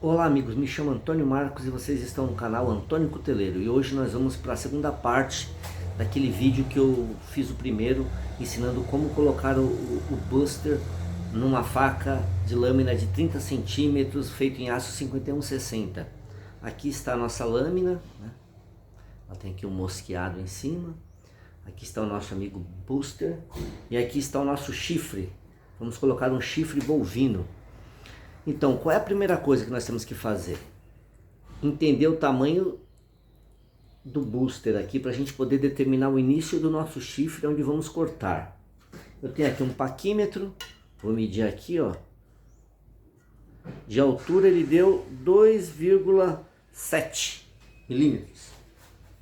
Olá amigos, me chamo Antônio Marcos e vocês estão no canal Antônio Cuteleiro e hoje nós vamos para a segunda parte daquele vídeo que eu fiz o primeiro ensinando como colocar o buster numa faca de lâmina de 30 centímetros feito em aço 5160. Aqui está a nossa lâmina, né? Ela tem aqui um mosqueado em cima, aqui está o nosso amigo buster e aqui está o nosso chifre. Vamos colocar um chifre bovino. Então, qual é a primeira coisa que nós temos que fazer? Entender o tamanho do booster aqui para a gente poder determinar o início do nosso chifre onde vamos cortar. Eu tenho aqui um paquímetro, vou medir aqui, ó. De altura ele deu 2,7 milímetros.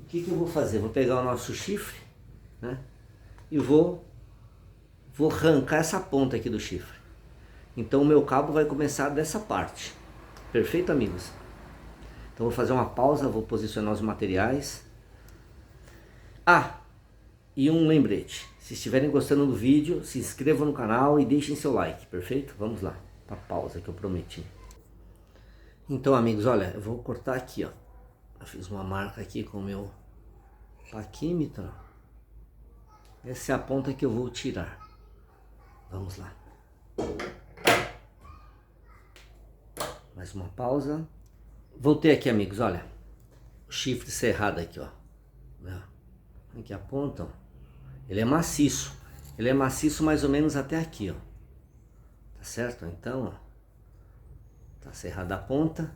O que eu vou fazer? Vou pegar o nosso chifre, né? E vou arrancar essa ponta aqui do chifre. Então o meu cabo vai começar dessa parte. Perfeito, amigos? Então vou fazer uma pausa, vou posicionar os materiais. E um lembrete. Se estiverem gostando do vídeo, se inscrevam no canal e deixem seu like, perfeito? Vamos lá, para a pausa que eu prometi. Então, amigos, olha, eu vou cortar aqui, ó. Eu fiz uma marca aqui com o meu paquímetro. Essa é a ponta que eu vou tirar. Vamos lá. Mais uma pausa. Voltei aqui, amigos, olha. O chifre cerrado aqui, ó. Aqui a ponta, ó. Ele é maciço. Ele é maciço mais ou menos até aqui, ó. Tá certo? Então, ó. Tá cerrada a ponta.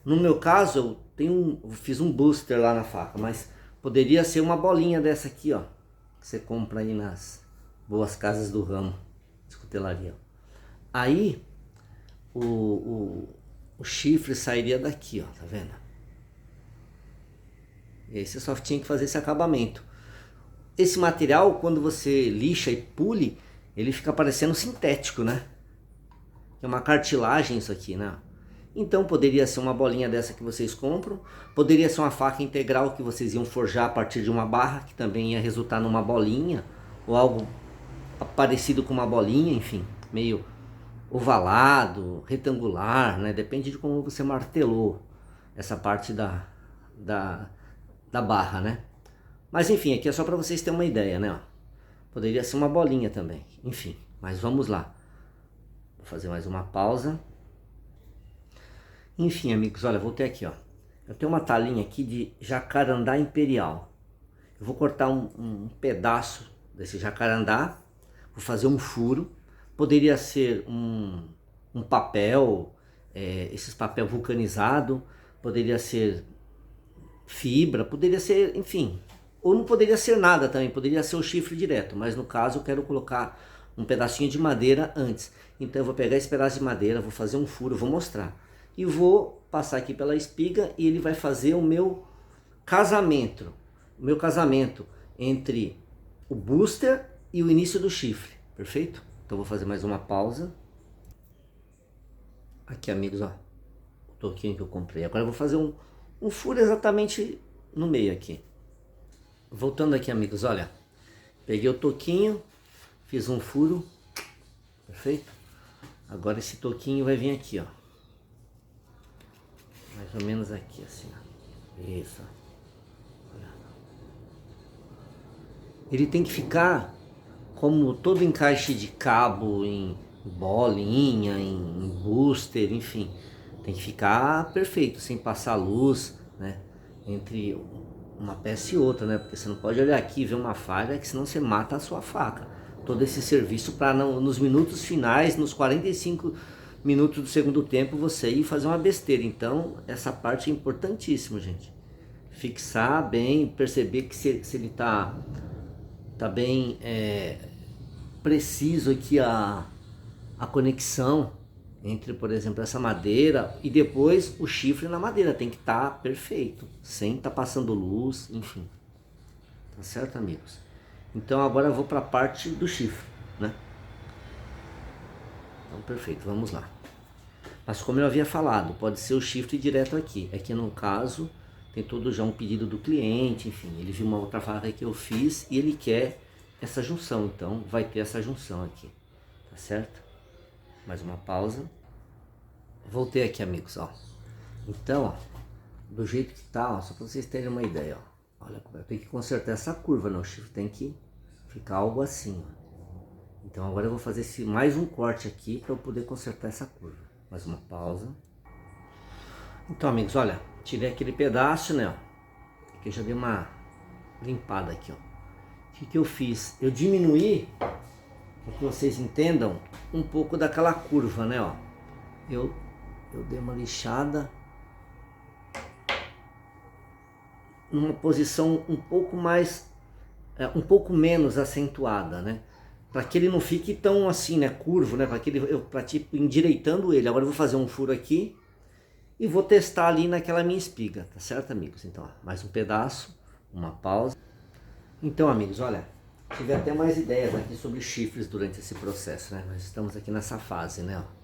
No meu caso, eu fiz um booster lá na faca, mas poderia ser uma bolinha dessa aqui, ó. Que você compra aí nas boas casas do ramo de cutelaria. Aí o chifre sairia daqui, ó, tá vendo? E aí você só tinha que fazer esse acabamento. Esse material, quando você lixa e pule, ele fica parecendo sintético, né? É uma cartilagem isso aqui, né? Então poderia ser uma bolinha dessa que vocês compram, poderia ser uma faca integral que vocês iam forjar a partir de uma barra, que também ia resultar numa bolinha, ou algo parecido com uma bolinha, enfim, meio ovalado, retangular, né? Depende de como você martelou essa parte da barra, né? Mas enfim, aqui é só para vocês terem uma ideia, né? Poderia ser uma bolinha também, enfim, mas vamos lá. Vou fazer mais uma pausa. Enfim, amigos, olha, voltei aqui, ó. Eu tenho uma talinha aqui de jacarandá imperial. Eu vou cortar um pedaço desse jacarandá, vou fazer um furo. Poderia ser um papel, esses papel vulcanizado, poderia ser fibra, poderia ser, enfim, ou não poderia ser nada também, poderia ser o chifre direto, mas no caso eu quero colocar um pedacinho de madeira antes. Então eu vou pegar esse pedaço de madeira, vou fazer um furo, vou mostrar. E vou passar aqui pela espiga e ele vai fazer o meu casamento. O meu casamento entre o booster e o início do chifre, perfeito? Então vou fazer mais uma pausa. Aqui, amigos, ó, o toquinho que eu comprei. Agora eu vou fazer um furo exatamente no meio aqui. Voltando aqui, amigos, olha. Peguei o toquinho, fiz um furo, perfeito? Agora esse toquinho vai vir aqui, ó. Mais ou menos aqui, assim, ó. Isso. Olha. Ele tem que ficar como todo encaixe de cabo em bolinha, em booster, enfim, tem que ficar perfeito, sem passar luz, né, entre uma peça e outra, né, porque você não pode olhar aqui e ver uma falha, que senão você mata a sua faca. Todo esse serviço para nos minutos finais, nos 45 minutos do segundo tempo, você ir fazer uma besteira. Então, essa parte é importantíssima, gente. Fixar bem, perceber que se ele tá bem preciso aqui a conexão entre, por exemplo, essa madeira e depois o chifre na madeira. Tem que estar perfeito, sem estar passando luz, enfim. Tá certo, amigos? Então agora eu vou para a parte do chifre, né? Então perfeito, vamos lá. Mas como eu havia falado, pode ser o chifre direto aqui. Aqui no caso, tem todo já um pedido do cliente, enfim. Ele viu uma outra faca que eu fiz e ele quer essa junção, então vai ter essa junção aqui, tá certo? Mais uma pausa. Voltei aqui, amigos, ó. Então, ó, do jeito que tá, ó, só para vocês terem uma ideia, ó. Olha como eu tenho que consertar essa curva, né? O chifre tem que ficar algo assim, ó. Então agora eu vou fazer mais um corte aqui para eu poder consertar essa curva. Mais uma pausa. Então, amigos, olha, tirei aquele pedaço, né, ó. Aqui eu já dei uma limpada aqui, ó. O que eu fiz? Eu diminuí, para que vocês entendam, um pouco daquela curva, né, ó. Eu dei uma lixada numa posição um pouco mais, um pouco menos acentuada, né? Para que ele não fique tão assim, né, curvo, né? Para tipo endireitando ele. Agora eu vou fazer um furo aqui e vou testar ali naquela minha espiga, tá certo, amigos? Então, ó, mais um pedaço, uma pausa. Então, amigos, olha, tive até mais ideias aqui sobre chifres durante esse processo, né? Nós estamos aqui nessa fase, né, ó.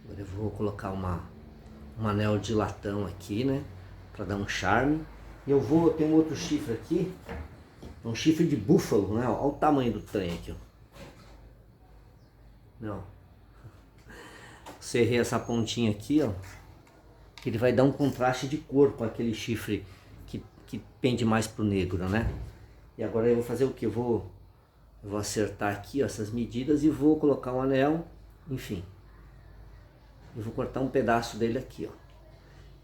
Agora eu vou colocar um anel de latão aqui, né, para dar um charme. E eu tenho um outro chifre aqui, um chifre de búfalo, né? Olha o tamanho do trem aqui, ó. Não. Serrei essa pontinha aqui, ó. Ele vai dar um contraste de cor com aquele chifre que pende mais pro negro, né? E agora eu vou fazer o que? Eu vou acertar aqui, ó, essas medidas e vou colocar um anel, enfim. Eu vou cortar um pedaço dele aqui, ó.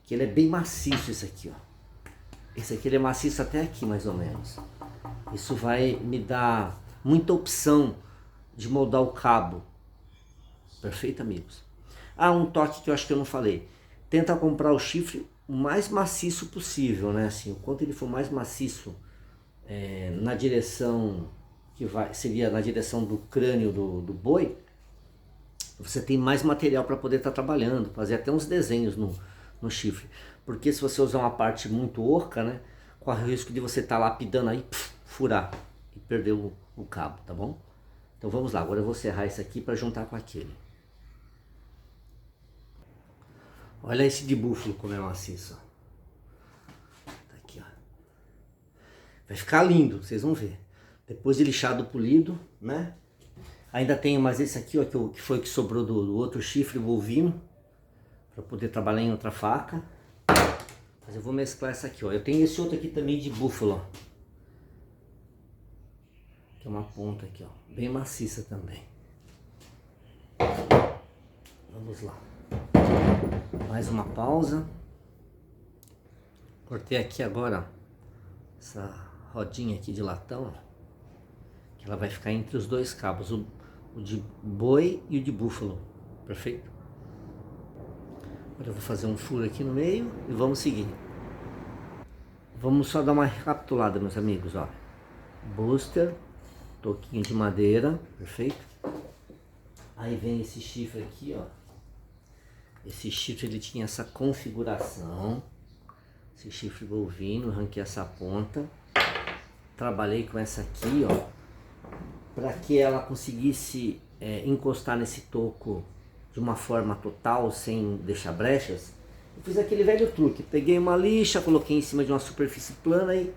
Que ele é bem maciço, esse aqui, ó. Esse aqui ele é maciço até aqui, mais ou menos. Isso vai me dar muita opção de moldar o cabo. Perfeito, amigos? Ah, um toque que eu acho que eu não falei. Tenta comprar o chifre o mais maciço possível, né? Assim, o quanto ele for mais maciço na direção seria na direção do crânio do boi, você tem mais material para poder estar trabalhando, fazer até uns desenhos no chifre. Porque se você usar uma parte muito orca, né, corre o risco de você estar lapidando aí, furar e perder o cabo, tá bom? Então vamos lá, agora eu vou serrar isso aqui para juntar com aquele. Olha esse de búfalo como é maciço. Tá aqui, ó. Vai ficar lindo, vocês vão ver. Depois de lixado polido, né? Ainda tenho mais esse aqui, ó, que foi o que sobrou do outro chifre bovino, para poder trabalhar em outra faca. Mas eu vou mesclar essa aqui, ó. Eu tenho esse outro aqui também de búfalo, ó. Que é uma ponta aqui, ó. Bem maciça também. Vamos lá. Mais uma pausa. Cortei aqui agora, ó, essa rodinha aqui de latão, ó, que ela vai ficar entre os dois cabos, o de boi e o de búfalo. Perfeito? Agora eu vou fazer um furo aqui no meio e vamos seguir. Vamos só dar uma recapitulada, meus amigos, ó. Booster, toquinho de madeira, perfeito? Aí vem esse chifre aqui, ó. Esse chifre ele tinha essa configuração, esse chifre bovino, arranquei essa ponta, trabalhei com essa aqui, ó, para que ela conseguisse encostar nesse toco de uma forma total, sem deixar brechas. Eu fiz aquele velho truque, peguei uma lixa, coloquei em cima de uma superfície plana e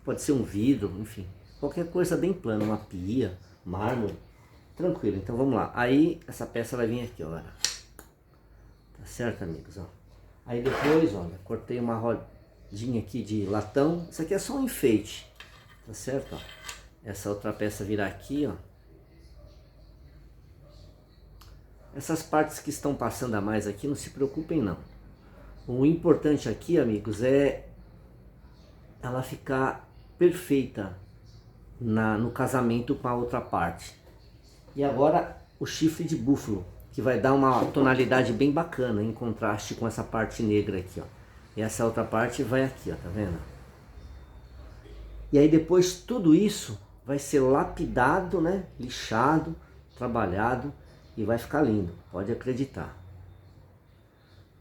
pode ser um vidro, enfim, qualquer coisa bem plana, uma pia, mármore, tranquilo. Então vamos lá, aí essa peça vai vir aqui, ó, galera. Tá certo, amigos, ó. Aí depois, olha, cortei uma rodinha aqui de latão, isso aqui é só um enfeite, tá certo, ó. Essa outra peça virar aqui, ó. Essas partes que estão passando a mais aqui, não se preocupem não. O importante aqui, amigos, é ela ficar perfeita no casamento com a outra parte. E agora o chifre de búfalo, que vai dar uma tonalidade bem bacana, em contraste com essa parte negra aqui, ó. E essa outra parte vai aqui, ó, tá vendo? E aí depois tudo isso vai ser lapidado, né? Lixado, trabalhado. E vai ficar lindo, pode acreditar.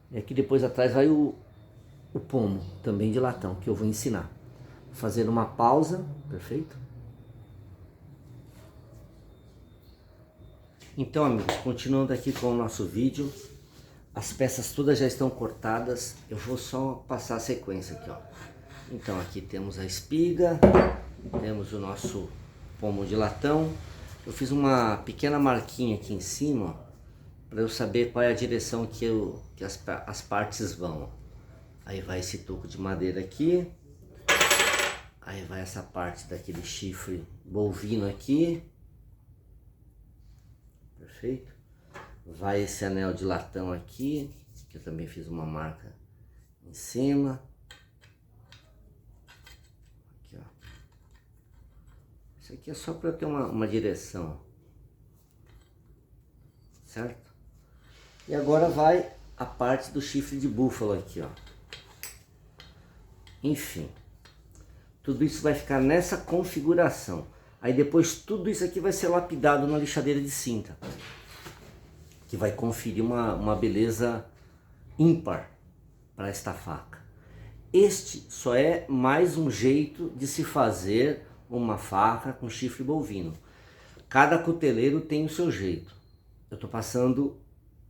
E aqui depois atrás vai o pomo, também de latão, que eu vou ensinar. Vou fazer uma pausa, perfeito? Então, amigos, continuando aqui com o nosso vídeo. As peças todas já estão cortadas, eu vou só passar a sequência aqui, ó. Então aqui temos a espiga, temos o nosso pomo de latão. Eu fiz uma pequena marquinha aqui em cima, ó, para eu saber qual é a direção que as partes vão. Aí vai esse toco de madeira aqui, aí vai essa parte daquele chifre bovino aqui, perfeito? Vai esse anel de latão aqui, que eu também fiz uma marca em cima. Aqui, ó. Isso aqui é só para eu ter uma direção, certo? E agora vai a parte do chifre de búfalo aqui, ó. Enfim, tudo isso vai ficar nessa configuração. Aí depois tudo isso aqui vai ser lapidado na lixadeira de cinta, que vai conferir uma beleza ímpar para esta faca. Este só é mais um jeito de se fazer uma faca com chifre bovino. Cada cuteleiro tem o seu jeito. Eu estou passando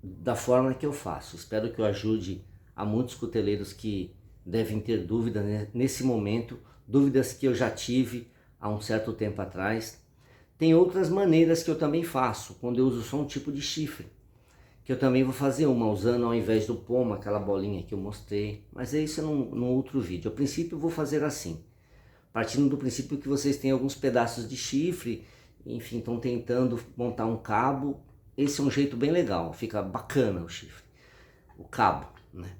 da forma que eu faço. Espero que eu ajude a muitos cuteleiros que devem ter dúvida nesse momento, dúvidas que eu já tive há um certo tempo atrás. Tem outras maneiras que eu também faço, quando eu uso só um tipo de chifre, que eu também vou fazer uma usando ao invés do pomo, aquela bolinha que eu mostrei, mas é isso num outro vídeo. A princípio eu vou fazer assim, partindo do princípio que vocês têm alguns pedaços de chifre, enfim, estão tentando montar um cabo. Esse é um jeito bem legal, fica bacana o chifre, o cabo, né?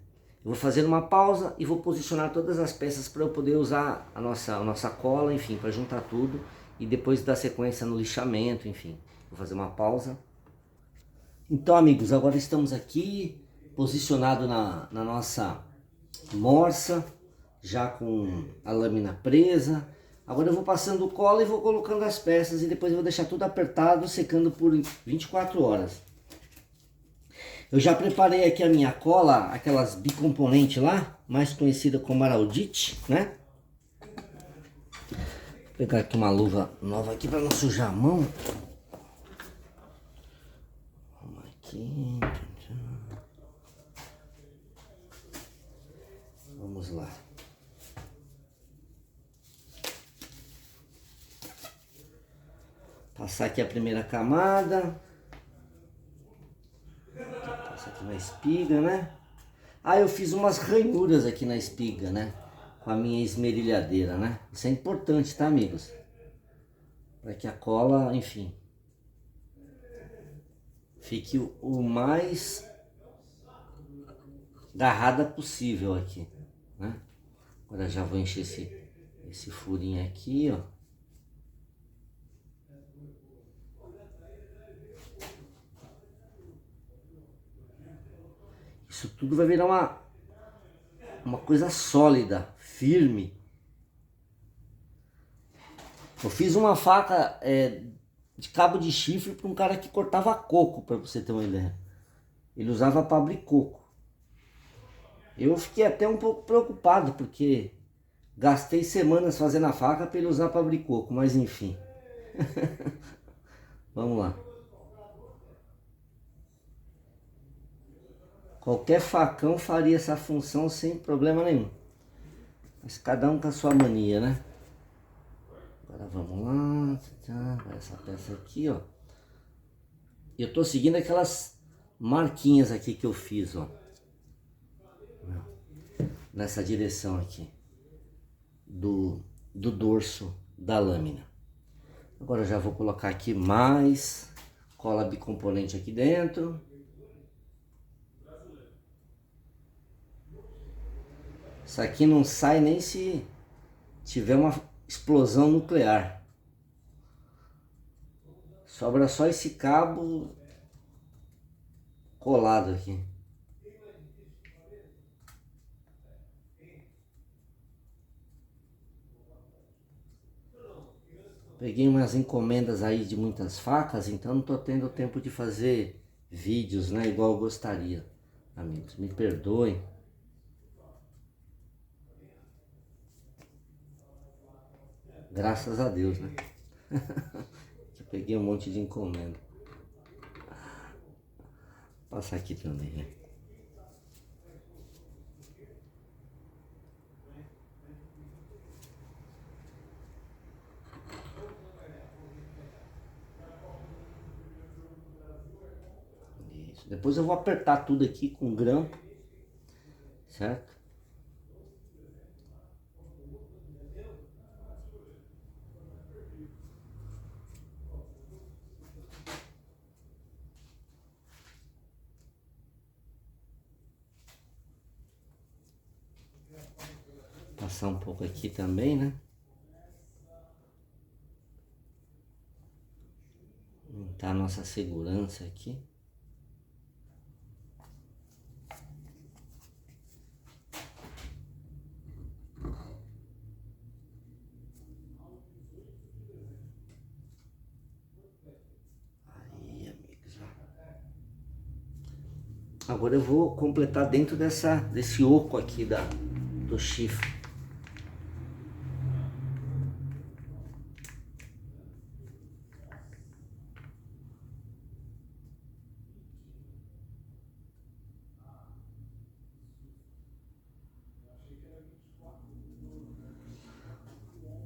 Eu vou fazer uma pausa e vou posicionar todas as peças para eu poder usar a nossa cola, enfim, para juntar tudo e depois dar sequência no lixamento, enfim. Vou fazer uma pausa. Então, amigos, agora estamos aqui posicionado na nossa morsa, já com a lâmina presa. Agora eu vou passando cola e vou colocando as peças e depois eu vou deixar tudo apertado, secando por 24 horas. Eu já preparei aqui a minha cola, aquelas bicomponente lá, mais conhecida como Araldite, né? Vou pegar aqui uma luva nova aqui para não sujar a mão. Vamos aqui. Vamos lá. Passar aqui a primeira camada. Passar aqui na espiga, né? Ah, eu fiz umas ranhuras aqui na espiga, né? Com a minha esmerilhadeira, né? Isso é importante, tá, amigos? Para que a cola, enfim, fique o mais agarrada possível aqui, né? Agora já vou encher esse furinho aqui, ó. Isso tudo vai virar uma coisa sólida, firme. Eu fiz uma faca de cabo de chifre para um cara que cortava coco, para você ter uma ideia. Ele usava para abrir coco. Eu fiquei até um pouco preocupado, porque gastei semanas fazendo a faca para ele usar para abrir coco, mas enfim. Vamos lá. Qualquer facão faria essa função sem problema nenhum. Mas cada um com a sua mania, né? Agora vamos lá. Essa peça aqui, ó. Eu tô seguindo aquelas marquinhas aqui que eu fiz, ó. Nessa direção aqui. Do dorso da lâmina. Agora eu já vou colocar aqui mais cola bicomponente aqui dentro. Isso aqui não sai nem se tiver uma explosão nuclear. Sobra só esse cabo colado aqui. Peguei umas encomendas aí de muitas facas, então não tô tendo tempo de fazer vídeos, né, igual eu gostaria. Amigos, me perdoem. Graças a Deus, né? Eu peguei um monte de encomenda. Vou passar aqui também, né? Depois eu vou apertar tudo aqui com grampo, certo? Passar um pouco aqui também, né? Aumentar a nossa segurança aqui. Aí, amigos, ó. Agora eu vou completar dentro desse oco aqui do chifre.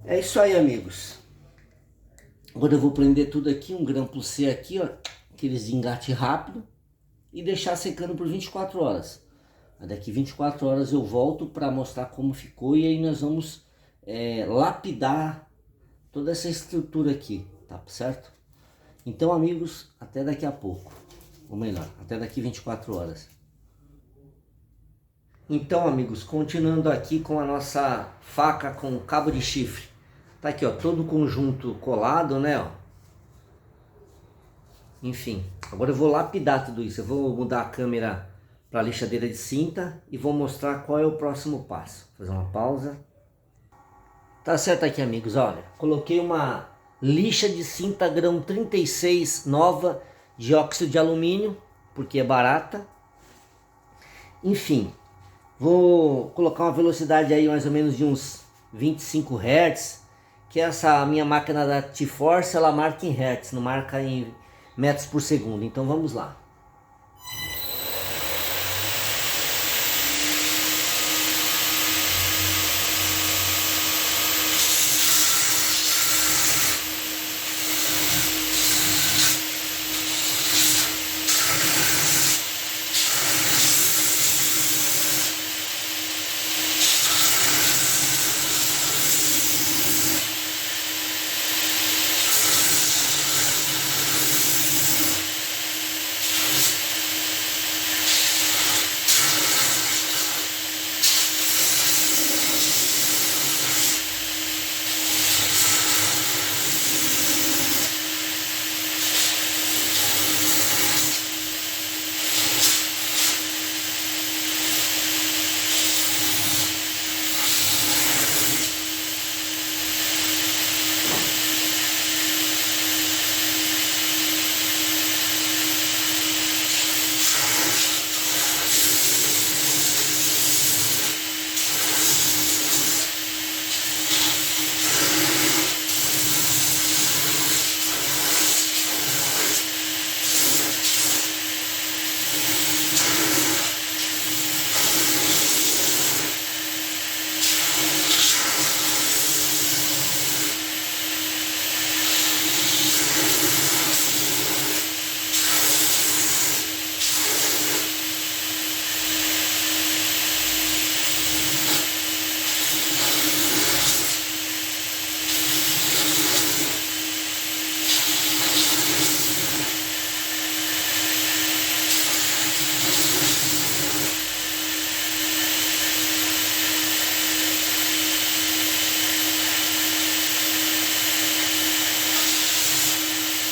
É isso aí, amigos. Agora eu vou prender tudo aqui, um grampo C aqui, ó, aqueles de engate rápido, e deixar secando por 24 horas. Daqui 24 horas eu volto para mostrar como ficou e aí nós vamos lapidar toda essa estrutura aqui, tá certo? Então, amigos, até daqui a pouco, ou melhor, até daqui 24 horas. Então, amigos, continuando aqui com a nossa faca com cabo de chifre. Tá aqui, ó, todo o conjunto colado, né, ó. Enfim, agora eu vou lapidar tudo isso. Eu vou mudar a câmera para lixadeira de cinta e vou mostrar qual é o próximo passo. Vou fazer uma pausa. Tá certo aqui, amigos, olha. Coloquei uma lixa de cinta grão 36 nova de óxido de alumínio, porque é barata. Enfim, vou colocar uma velocidade aí mais ou menos de uns 25 Hz, que essa minha máquina da T-Force, ela marca em Hz, não marca em metros por segundo. Então vamos lá.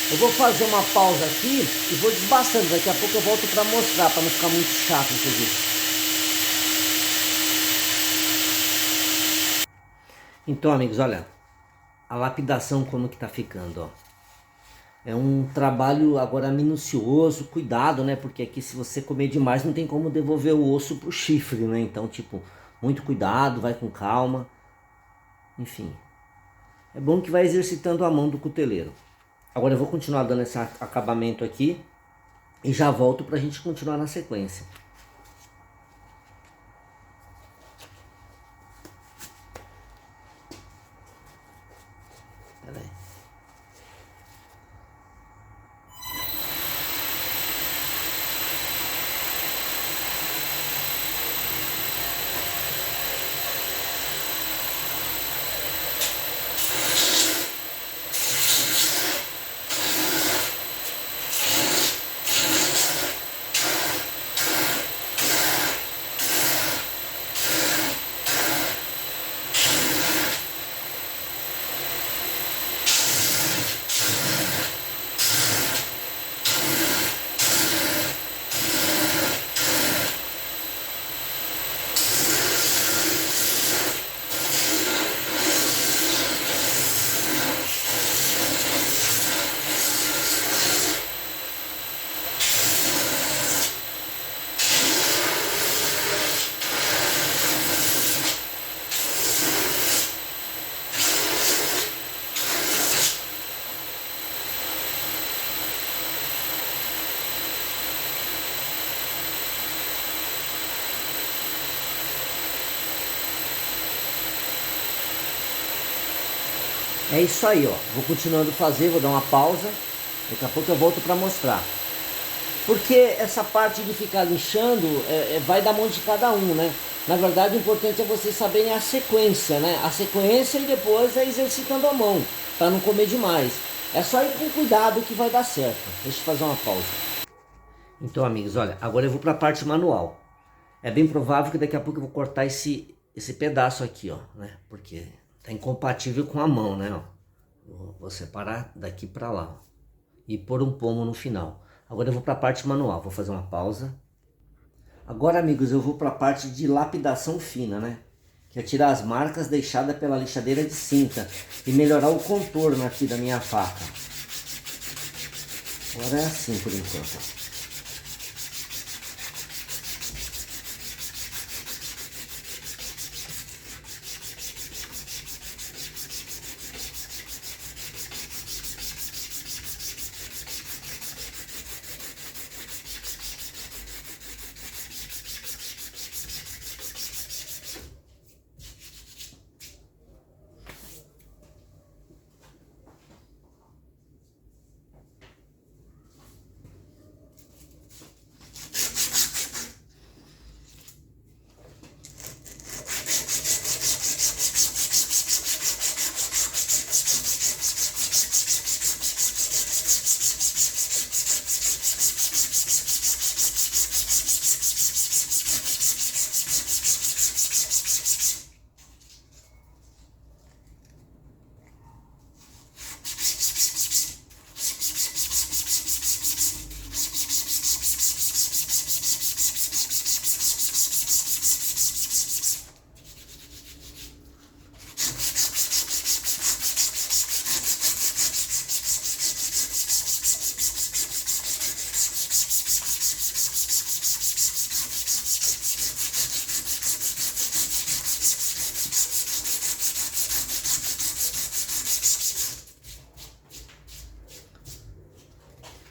Eu vou fazer uma pausa aqui e vou desbastando. Daqui a pouco eu volto para mostrar, para não ficar muito chato esse vídeo. Então, amigos, olha a lapidação como que tá ficando, ó. É um trabalho agora minucioso, cuidado, né? Porque aqui se você comer demais não tem como devolver o osso pro chifre, né? Então, tipo, muito cuidado, vai com calma. Enfim, é bom que vai exercitando a mão do cuteleiro. Agora eu vou continuar dando esse acabamento aqui e já volto pra gente continuar na sequência. Pera aí. É isso aí, ó. Vou continuando a fazer, vou dar uma pausa. Daqui a pouco eu volto para mostrar. Porque essa parte de ficar lixando vai da mão de cada um, né? Na verdade, o importante é vocês saberem a sequência, né? A sequência e depois é exercitando a mão, para não comer demais. É só ir com cuidado que vai dar certo. Deixa eu fazer uma pausa. Então, amigos, olha, agora eu vou para a parte manual. É bem provável que daqui a pouco eu vou cortar esse pedaço aqui, ó, né? Porque tá incompatível com a mão, né? Ó. Vou separar daqui para lá, ó, e pôr um pomo no final. Agora eu vou para a parte manual, vou fazer uma pausa. Agora, amigos, eu vou para a parte de lapidação fina, né? Que é tirar as marcas deixadas pela lixadeira de cinta e melhorar o contorno aqui da minha faca. Agora é assim por enquanto.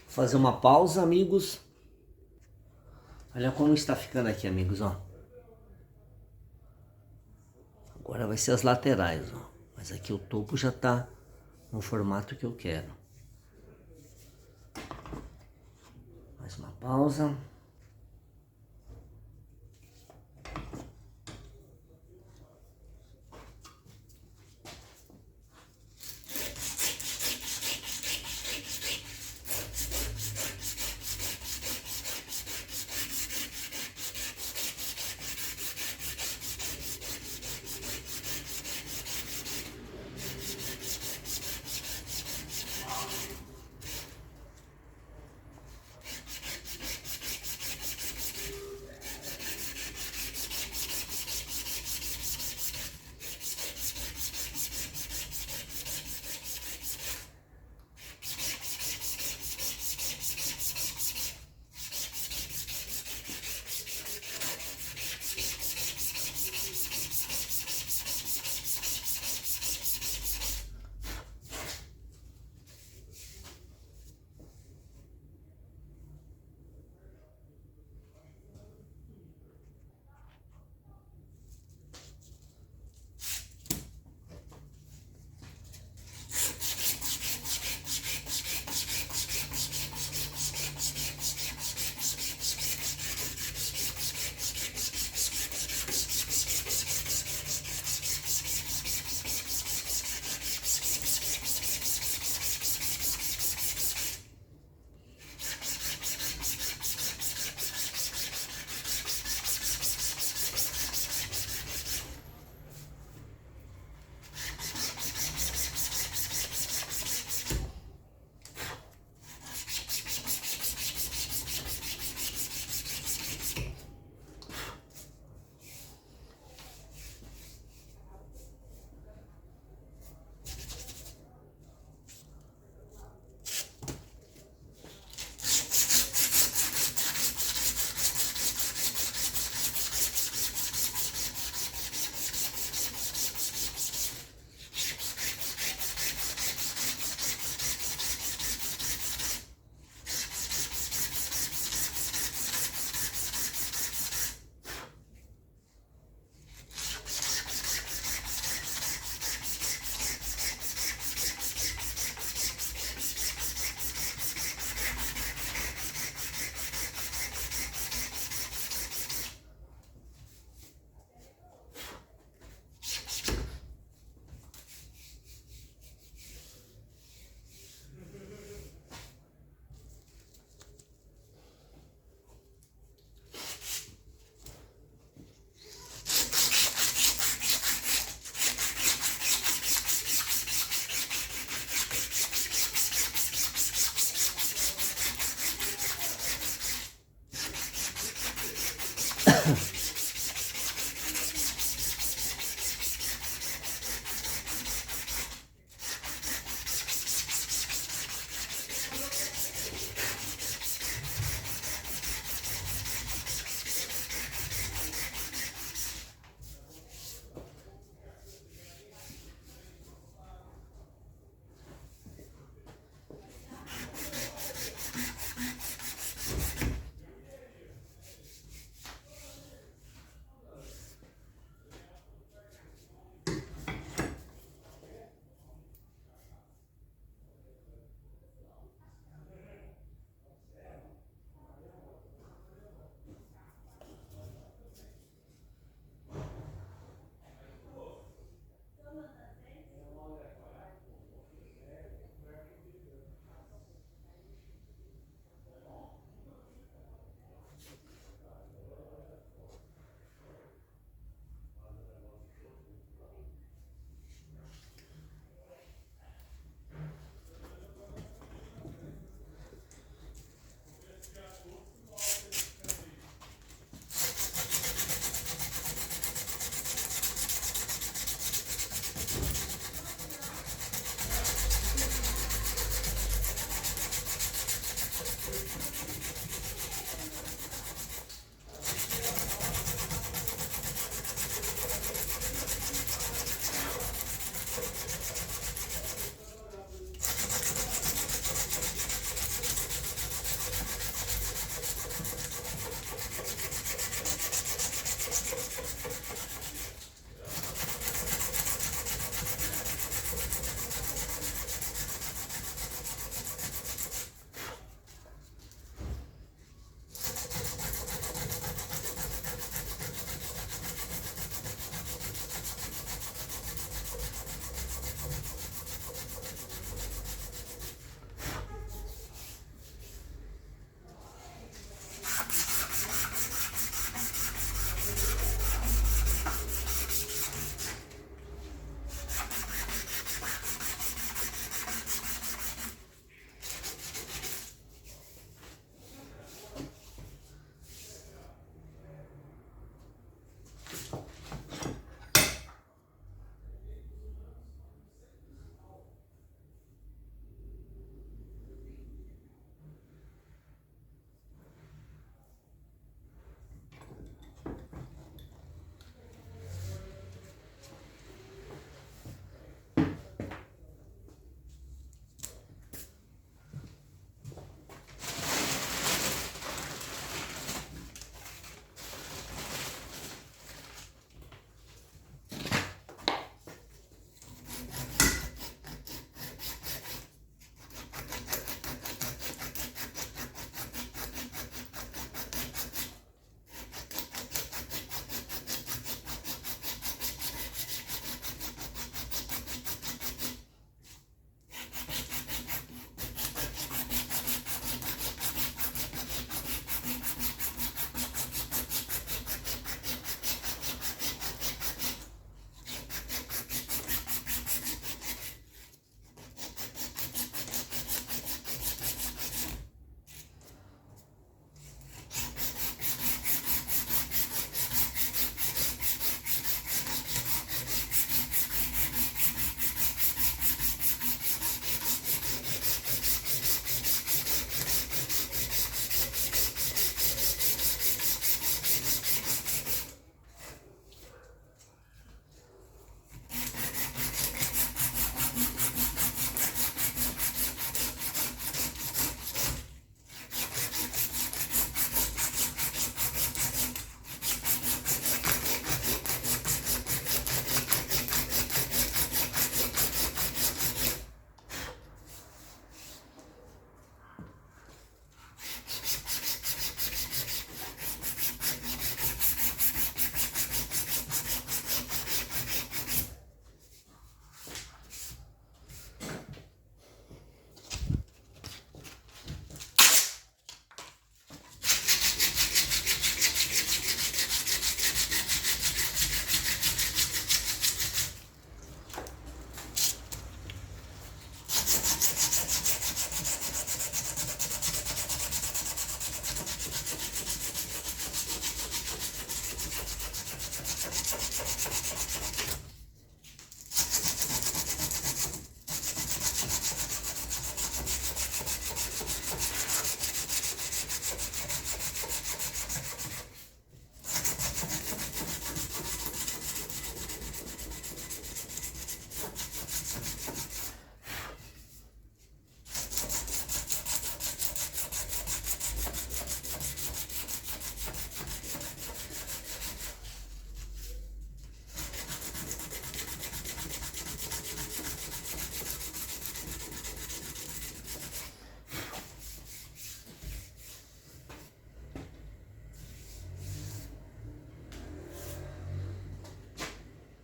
Fazer uma pausa, amigos. Olha como está ficando aqui, amigos, ó. Agora vai ser as laterais, ó. Mas aqui o topo já tá no formato que eu quero. Mais uma pausa.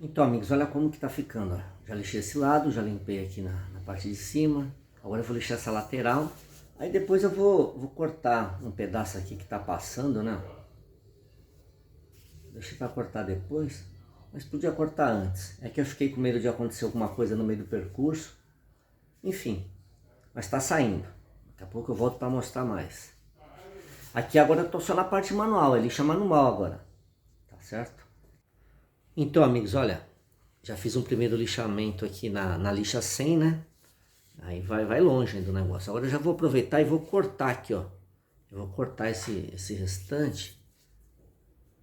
Então, amigos, olha como que tá ficando, ó. Já lixei esse lado, já limpei aqui na parte de cima. Agora eu vou lixar essa lateral. Aí depois eu vou cortar um pedaço aqui que tá passando, né? Deixei para cortar depois, mas podia cortar antes. É que eu fiquei com medo de acontecer alguma coisa no meio do percurso. Enfim, mas tá saindo. Daqui a pouco eu volto para mostrar mais. Aqui agora eu tô só na parte manual, é lixa manual agora. Tá certo? Então, amigos, olha, já fiz um primeiro lixamento aqui na lixa 100, né? Aí vai longe ainda o negócio. Agora eu já vou aproveitar e vou cortar aqui, ó. Eu vou cortar esse restante.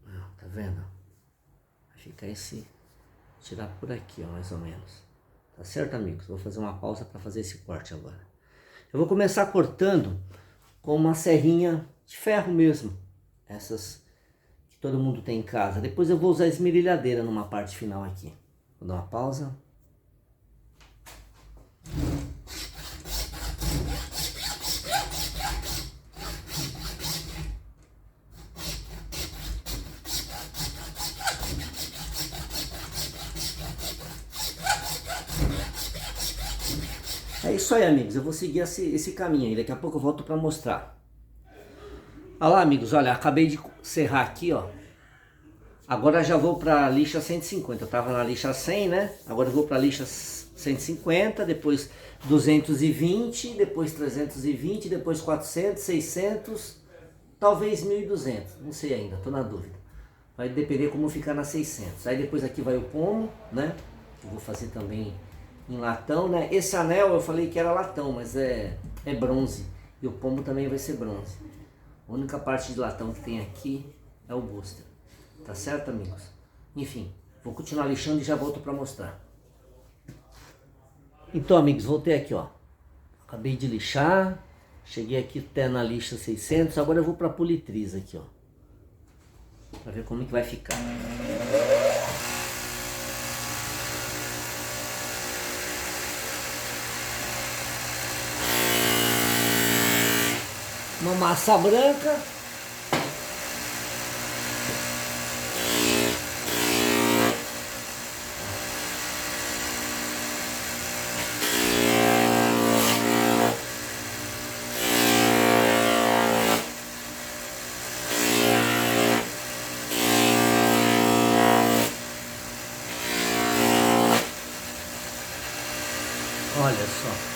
Ah, tá vendo? Vai ficar tirar por aqui, ó, mais ou menos. Tá certo, amigos? Vou fazer uma pausa para fazer esse corte agora. Eu vou começar cortando com uma serrinha de ferro mesmo. Essas que todo mundo tem em casa. Depois eu vou usar a esmerilhadeira numa parte final aqui. Vou dar uma pausa. É isso aí, amigos. Eu vou seguir esse caminho aí. Daqui a pouco eu volto para mostrar. Olha lá, amigos. Olha, acabei de serrar aqui, ó. Agora já vou para a lixa 150. Eu tava na lixa 100, né? Agora eu vou para a lixa 150, depois 220, depois 320, depois 400, 600, talvez 1200. Não sei ainda, tô na dúvida. Vai depender como ficar na 600. Aí depois aqui vai o pomo, né? Eu vou fazer também em latão, né? Esse anel eu falei que era latão, mas é bronze. E o pomo também vai ser bronze. A única parte de latão que tem aqui é o booster. Tá certo, amigos? Enfim, vou continuar lixando e já volto para mostrar. Então, amigos, voltei aqui, ó. Acabei de lixar. Cheguei aqui até na lixa 600. Agora eu vou para a politriz aqui, ó. Para ver como é que vai ficar. Uma massa branca. Olha só.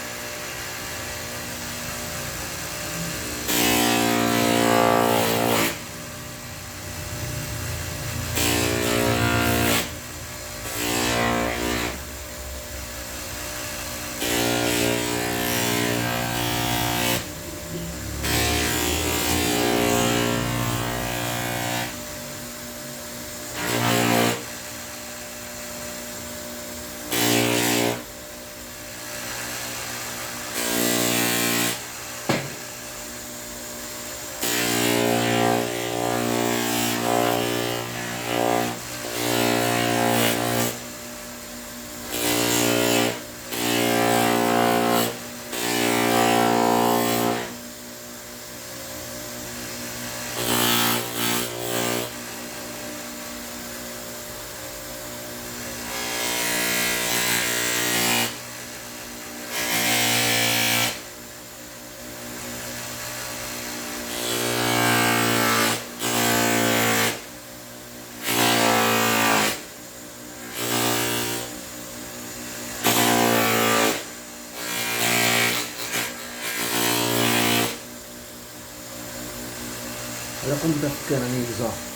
Olha como tá ficando, amigos, ó.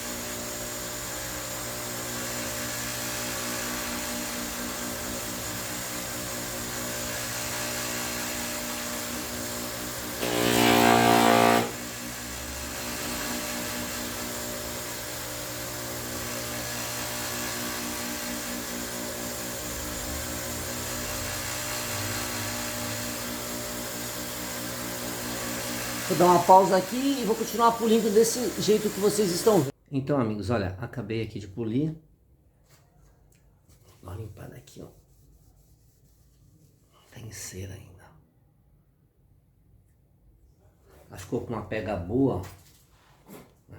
Vou dar uma pausa aqui e vou continuar polindo desse jeito que vocês estão vendo. Então, amigos, olha, acabei aqui de polir. Dá uma limpada aqui, ó. Tem cera ainda. Ela ficou com uma pega boa. Né?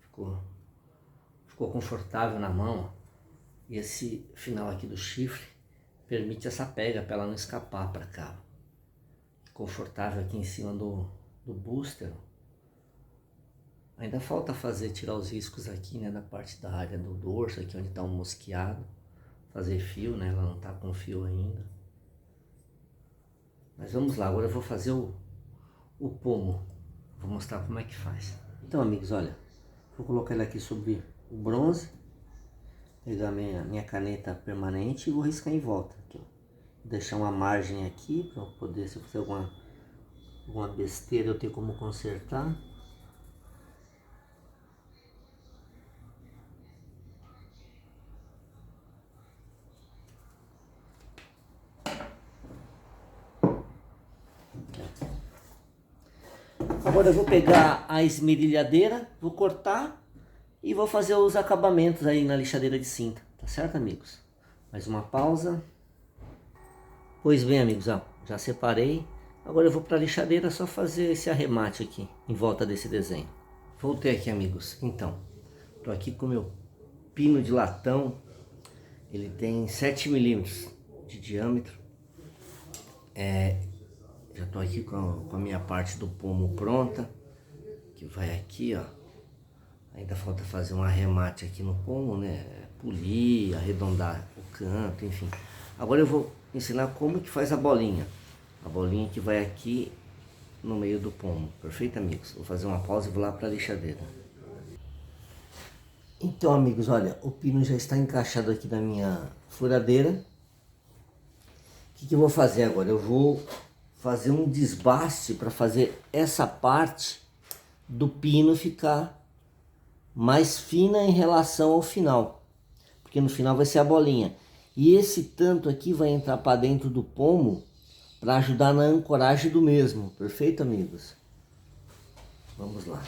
Ficou ficou confortável na mão. E esse final aqui do chifre permite essa pega para ela não escapar para cá. Confortável aqui em cima do booster. Ainda falta tirar os riscos aqui, né, da parte da área do dorso, aqui onde está o mosqueado. Fazer fio, né, ela não está com fio ainda. Mas vamos lá, agora eu vou fazer o pomo. Vou mostrar como é que faz. Então, amigos, olha, vou colocar ele aqui sobre o bronze. Pegar minha caneta permanente e vou riscar em volta. Aqui, ó. Deixar uma margem aqui para eu poder, se eu fizer alguma besteira, eu ter como consertar. Agora eu vou pegar a esmerilhadeira, vou cortar e vou fazer os acabamentos aí na lixadeira de cinta, tá certo, amigos? Mais uma pausa. Pois bem, amigos, ó, já separei. Agora eu vou para a lixadeira só fazer esse arremate aqui em volta desse desenho. Voltei aqui, amigos. Então, tô aqui com o meu pino de latão. Ele tem 7 milímetros de diâmetro. Já tô aqui com a minha parte do pomo pronta, que vai aqui, ó. Ainda falta fazer um arremate aqui no pomo, né? Polir, arredondar o canto, enfim. Agora eu vou ensinar como que faz a bolinha. A bolinha que vai aqui no meio do pomo. Perfeito, amigos? Vou fazer uma pausa e vou lá para a lixadeira. Então, amigos, olha, o pino já está encaixado aqui na minha furadeira. O que eu vou fazer agora? Eu vou fazer um desbaste para fazer essa parte do pino ficar mais fina em relação ao final, porque no final vai ser a bolinha, e esse tanto aqui vai entrar para dentro do pomo para ajudar na ancoragem do mesmo. Perfeito, amigos? Vamos lá.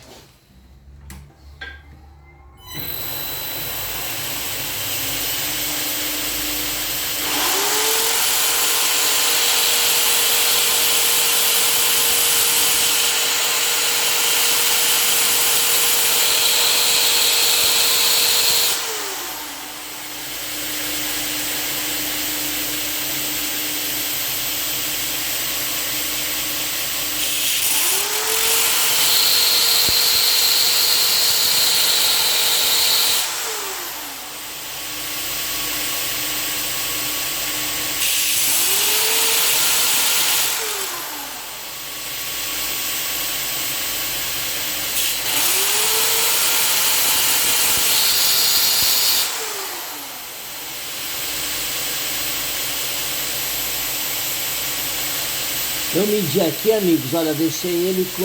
Eu medi aqui, amigos, olha, deixei ele com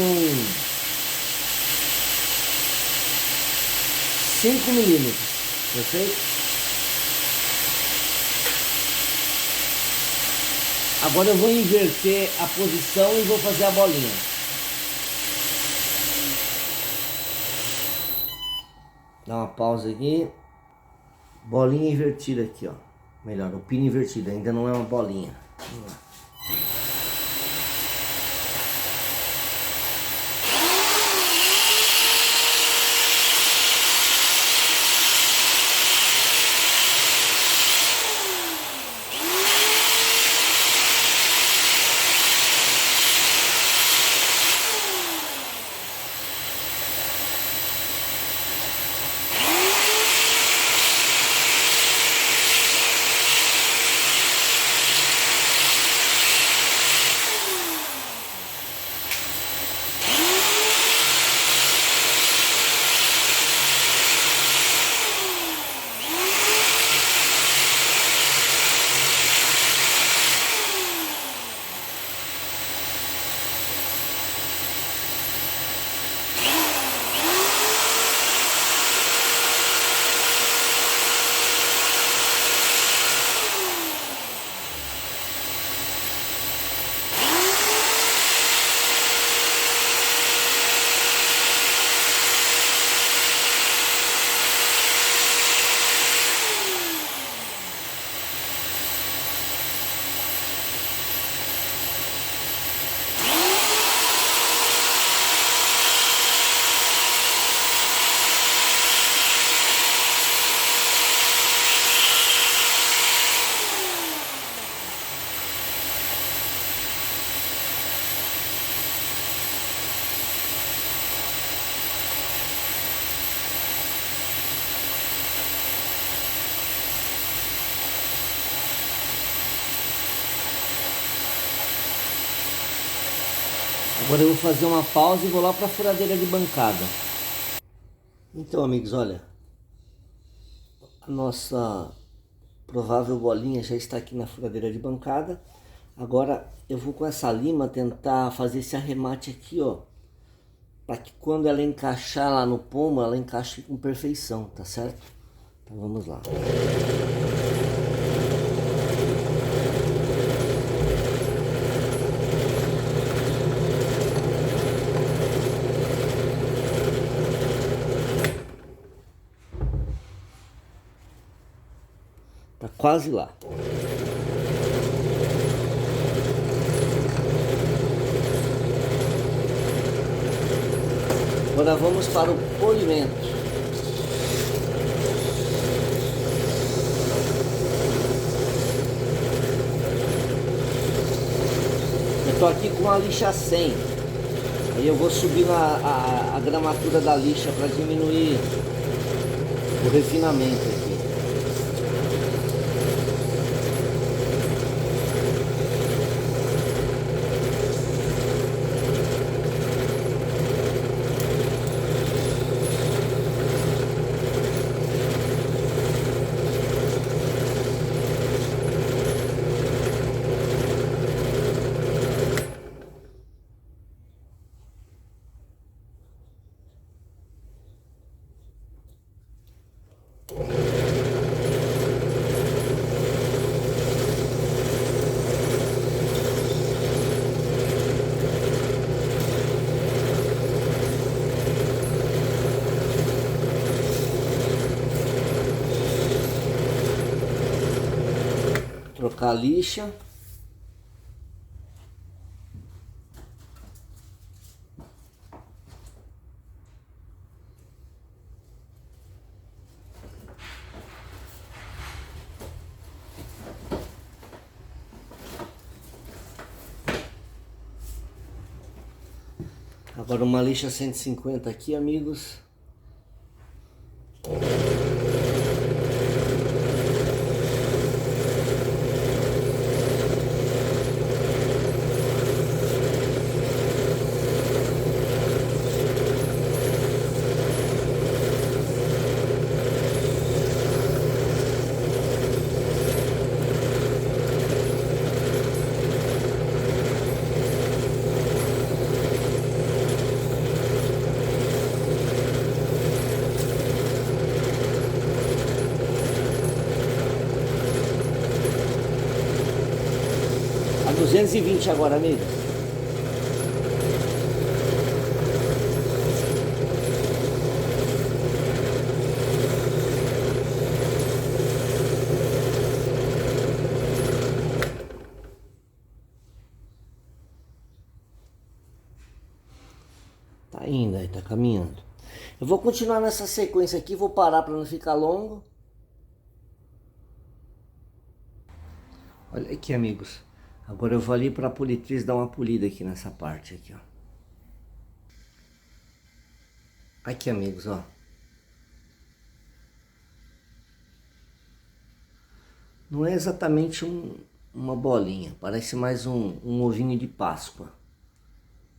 5 milímetros, perfeito? Agora eu vou inverter a posição e vou fazer a bolinha. Dá uma pausa aqui. Bolinha invertida aqui, ó. Melhor, o pino invertido, ainda não é uma bolinha. Vamos lá. Agora eu vou fazer uma pausa e vou lá para a furadeira de bancada. Então, amigos, olha, a nossa provável bolinha já está aqui na furadeira de bancada. Agora eu vou com essa lima tentar fazer esse arremate aqui, ó, para que quando ela encaixar lá no pomo, ela encaixe com perfeição, tá certo? Então vamos lá. Tá quase lá. Agora vamos para o polimento. Eu tô aqui com a lixa 100. Aí eu vou subir a gramatura da lixa para diminuir o refinamento aqui. Trocar a lixa. Agora uma lixa 150 aqui, amigos. A 220 agora, amigos. Tá indo aí, tá caminhando. Eu vou continuar nessa sequência aqui, vou parar para não ficar longo. Olha aqui, amigos. Agora eu vou ali para a politriz dar uma polida aqui nessa parte aqui, ó. Aqui, amigos, ó. Não é exatamente uma bolinha, parece mais um ovinho de Páscoa.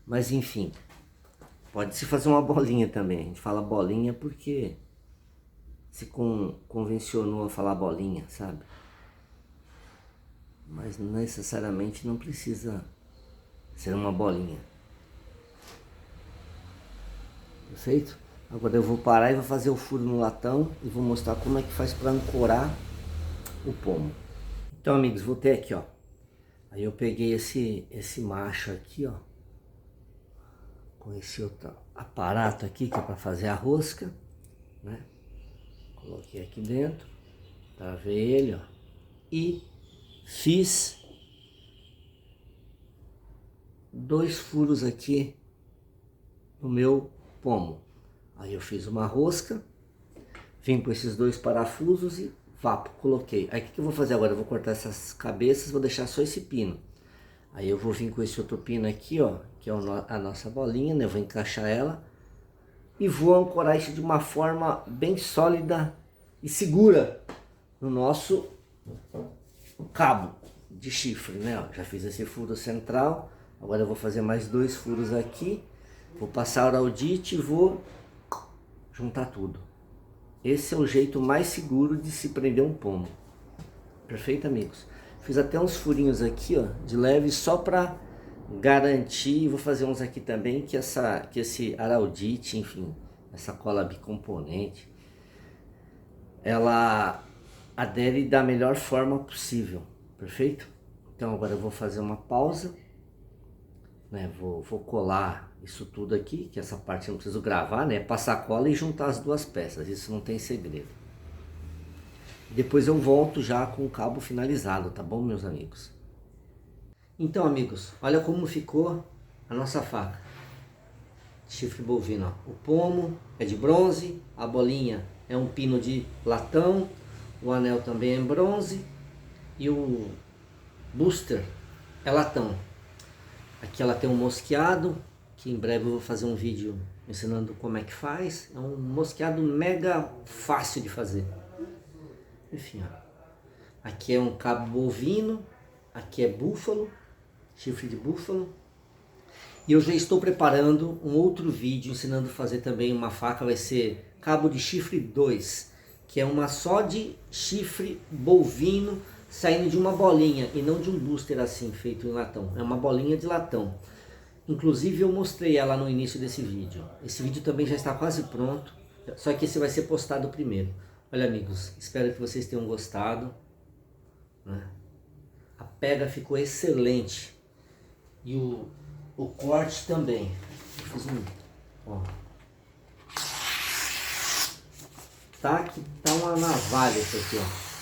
Mas enfim, pode-se fazer uma bolinha também. A gente fala bolinha porque se convencionou a falar bolinha, sabe? Mas necessariamente não precisa ser uma bolinha. Perfeito? Agora eu vou parar e vou fazer o furo no latão e vou mostrar como é que faz para ancorar o pomo. Então, amigos, voltei aqui, ó. Aí eu peguei esse macho aqui, ó, com esse outro aparato aqui que é para fazer a rosca, né? Coloquei aqui dentro, travei ele, ó, e fiz 2 furos aqui no meu pomo. Aí eu fiz uma rosca, vim com esses 2 parafusos e vapo, coloquei. Aí o que eu vou fazer agora? Eu vou cortar essas cabeças, vou deixar só esse pino. Aí eu vou vir com esse outro pino aqui, ó, que é a nossa bolinha, né? Eu vou encaixar ela e vou ancorar isso de uma forma bem sólida e segura no nosso cabo de chifre, né? Ó, já fiz esse furo central, Agora eu vou fazer mais 2 furos aqui, vou passar a Araldite e vou juntar tudo. Esse é o jeito mais seguro de se prender um pomo. Perfeito, amigos? Fiz até uns furinhos aqui, ó, de leve, só para garantir. Vou fazer uns aqui também, que esse Araldite, enfim, essa cola bicomponente, ela adere da melhor forma possível. Perfeito? Então agora eu vou fazer uma pausa, né? Vou colar isso tudo aqui, que essa parte eu não preciso gravar, né? Passar a cola e juntar as 2 peças, isso não tem segredo. Depois eu volto já com o cabo finalizado, tá bom, meus amigos? Então, amigos, olha como ficou a nossa faca. Chifre bovino, ó. O pomo é de bronze, a bolinha é um pino de latão, o anel também é em bronze e o booster é latão. Aqui ela tem um mosqueado, que em breve eu vou fazer um vídeo ensinando como é que faz. É um mosqueado mega fácil de fazer. Enfim, ó. Aqui é um cabo bovino, aqui é búfalo, chifre de búfalo. E eu já estou preparando um outro vídeo ensinando a fazer também uma faca, vai ser cabo de chifre 2, que é uma só de chifre bovino saindo de uma bolinha e não de um booster assim, feito em latão. É uma bolinha de latão. Inclusive eu mostrei ela no início desse vídeo. Esse vídeo também já está quase pronto, só que esse vai ser postado primeiro. Olha, amigos, espero que vocês tenham gostado, né? A pega ficou excelente e o corte também. Eu fiz ó. Tá uma navalha isso aqui, ó.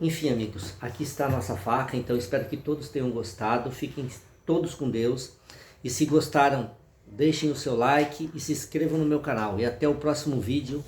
Enfim, amigos, aqui está a nossa faca, então espero que todos tenham gostado, fiquem todos com Deus, e se gostaram, deixem o seu like e se inscrevam no meu canal, e até o próximo vídeo.